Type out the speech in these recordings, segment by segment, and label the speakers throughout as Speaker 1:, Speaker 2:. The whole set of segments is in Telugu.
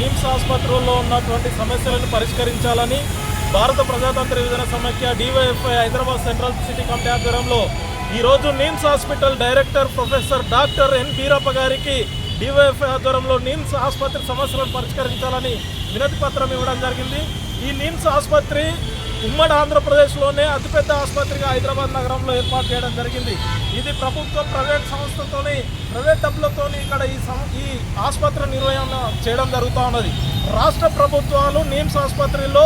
Speaker 1: నిమ్స్ ఆసుపత్రుల్లో ఉన్నటువంటి సమస్యలను పరిష్కరించాలని భారత ప్రజాతంత్ర విభజన సమైక్య DYFI Hyderabad central city committee ఆధ్వర్యంలో ఈరోజు NIMS hospital director professor doctor N Beerappa గారికి డివైఎఫ్ఐ ఆధ్వర్యంలో నిమ్స్ ఆసుపత్రి సమస్యలను పరిష్కరించాలని వినతి పత్రం ఇవ్వడం జరిగింది. ఈ నిమ్స్ ఆసుపత్రి ఉమ్మడి ఆంధ్రప్రదేశ్లోనే అతిపెద్ద ఆసుపత్రిగా హైదరాబాద్ నగరంలో ఏర్పాటు చేయడం జరిగింది. ఇది ప్రభుత్వం ప్రైవేట్ సంస్థతోని ప్రైవేట్ డబ్బులతోని ఇక్కడ ఈ ఆసుపత్రి నిర్వహణ చేయడం జరుగుతూ ఉన్నది. రాష్ట్ర ప్రభుత్వాలు నిమ్స్ ఆసుపత్రిలో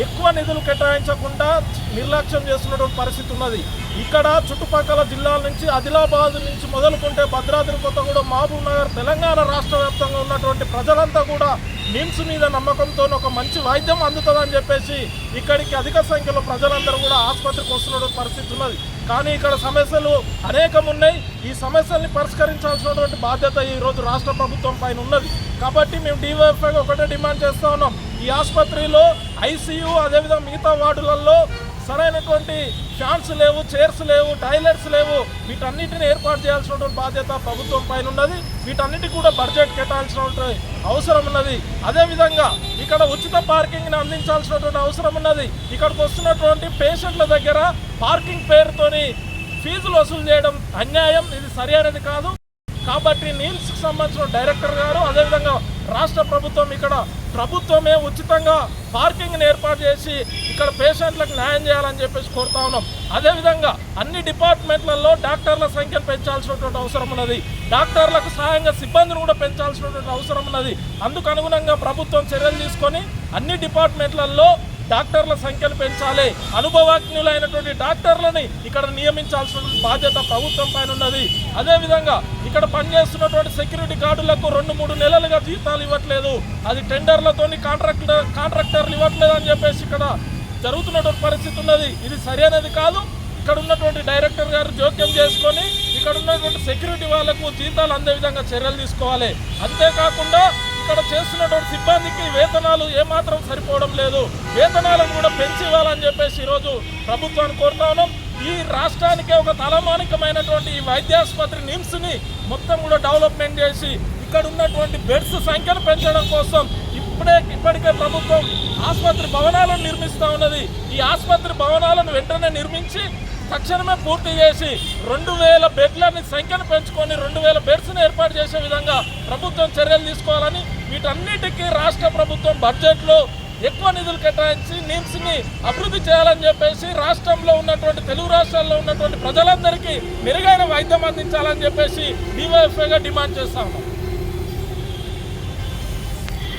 Speaker 1: ఎక్కువ నిధులు కేటాయించకుండా నిర్లక్ష్యం చేస్తున్నటువంటి పరిస్థితి ఉన్నది. ఇక్కడ చుట్టుపక్కల జిల్లాల నుంచి ఆదిలాబాద్ నుంచి మొదలుకుంటే భద్రాద్రి కొత్తగూడెం, మహబూబ్ నగర్, తెలంగాణ రాష్ట్ర వ్యాప్తంగా ఉన్నటువంటి ప్రజలంతా కూడా నిమ్స్ మీద నమ్మకంతో ఒక మంచి వైద్యం అందుతుందని చెప్పేసి ఇక్కడికి అధిక సంఖ్యలో ప్రజలందరూ కూడా ఆసుపత్రికి వస్తున్నటువంటి పరిస్థితి ఉన్నది. కానీ ఇక్కడ సమస్యలు అనేకం ఉన్నాయి. ఈ సమస్యల్ని పరిష్కరించాల్సినటువంటి బాధ్యత ఈరోజు రాష్ట్ర ప్రభుత్వం పైన ఉన్నది. కాబట్టి మేము డివైఎఫ్ఐ ఒకటే డిమాండ్ చేస్తూ ఉన్నాం. ఈ ఆసుపత్రిలో ఐసీయూ అదేవిధంగా మిగతా వార్డులలో సరైనటువంటి ఫ్యాన్స్ లేవు, చైర్స్ లేవు, టాయిలెట్స్ లేవు. వీటన్నిటిని ఏర్పాటు చేయాల్సినటువంటి బాధ్యత ప్రభుత్వం పైన ఉన్నది. వీటన్నిటికి కూడా బడ్జెట్ కేటాయించినటువంటి అవసరం ఉన్నది. అదేవిధంగా ఇక్కడ ఉచిత పార్కింగ్ని అందించాల్సినటువంటి అవసరం ఉన్నది. ఇక్కడికి వస్తున్నటువంటి పేషెంట్ల దగ్గర పార్కింగ్ పేరుతోని ఫీజులు వసూలు చేయడం అన్యాయం. ఇది సరైనది కాదు. కాబట్టి నిమ్స్కి సంబంధించిన డైరెక్టర్ గారు అదేవిధంగా రాష్ట్ర ప్రభుత్వం ఇక్కడ ప్రభుత్వమే ఉచితంగా పార్కింగ్ని ఏర్పాటు చేసి ఇక్కడ పేషెంట్లకు న్యాయం చేయాలని చెప్పేసి కోరుతా ఉన్నాం. అదేవిధంగా అన్ని డిపార్ట్మెంట్లలో డాక్టర్ల సంఖ్యను పెంచాల్సినటువంటి అవసరం ఉన్నది. డాక్టర్లకు సహాయంగా సిబ్బందిని కూడా పెంచాల్సినటువంటి అవసరం ఉన్నది. అందుకు అనుగుణంగా ప్రభుత్వం చర్యలు తీసుకొని అన్ని డిపార్ట్మెంట్లలో డాక్టర్ల సంఖ్యను పెంచాలి. అనుభవజ్ఞులైనటువంటి డాక్టర్లని ఇక్కడ నియమించాల్సిన బాధ్యత ప్రభుత్వం పైన ఉన్నది. అదేవిధంగా ఇక్కడ పనిచేస్తున్నటువంటి సెక్యూరిటీ గార్డులకు 2-3 నెలలుగా జీతాలు ఇవ్వట్లేదు. అది టెండర్లతోని కాంట్రాక్టర్లు ఇవ్వట్లేదు అని చెప్పేసి ఇక్కడ జరుగుతున్నటువంటి పరిస్థితి ఉన్నది. ఇది సరైనది కాదు. ఇక్కడ ఉన్నటువంటి డైరెక్టర్ గారు జోక్యం చేసుకొని ఇక్కడ ఉన్నటువంటి సెక్యూరిటీ వాళ్లకు జీతాలు అందే విధంగా చర్యలు తీసుకోవాలి. అంతేకాకుండా ఇక్కడ చేస్తున్నటువంటి సిబ్బందికి వేతనాలు ఏమాత్రం సరిపోవడం లేదు. వేతనాలను కూడా పెంచి ఇవ్వాలని చెప్పేసి ఈరోజు ప్రభుత్వాన్ని కోరుతా ఉన్నాం. ఈ రాష్ట్రానికే ఒక తలమానికమైనటువంటి ఈ వైద్యాసుపత్రి నిమ్స్ని మొత్తం కూడా డెవలప్మెంట్ చేసి ఇక్కడ ఉన్నటువంటి బెడ్స్ సంఖ్యను పెంచడం కోసం ఇప్పటికే ప్రభుత్వం ఆసుపత్రి భవనాలను నిర్మిస్తూ ఉన్నది. ఈ ఆసుపత్రి భవనాలను వెంటనే నిర్మించి తక్షణమే పూర్తి చేసి 2000 బెడ్లని సంఖ్యను పెంచుకొని 2000 బెడ్స్ని ఏర్పాటు చేసే విధంగా ప్రభుత్వం చర్యలు తీసుకోవాలని, వీటన్నిటికీ రాష్ట్ర ప్రభుత్వం బడ్జెట్లో ఎక్కువ నిధులు కేటాయించి నిమ్స్ని అభివృద్ధి చేయాలని చెప్పేసి రాష్ట్రంలో ఉన్నటువంటి తెలుగు రాష్ట్రాల్లో ఉన్నటువంటి ప్రజలందరికీ మెరుగైన వైద్యం అందించాలని చెప్పేసి డివైఎఫ్ఐగా డిమాండ్ చేస్తా ఉన్నాం.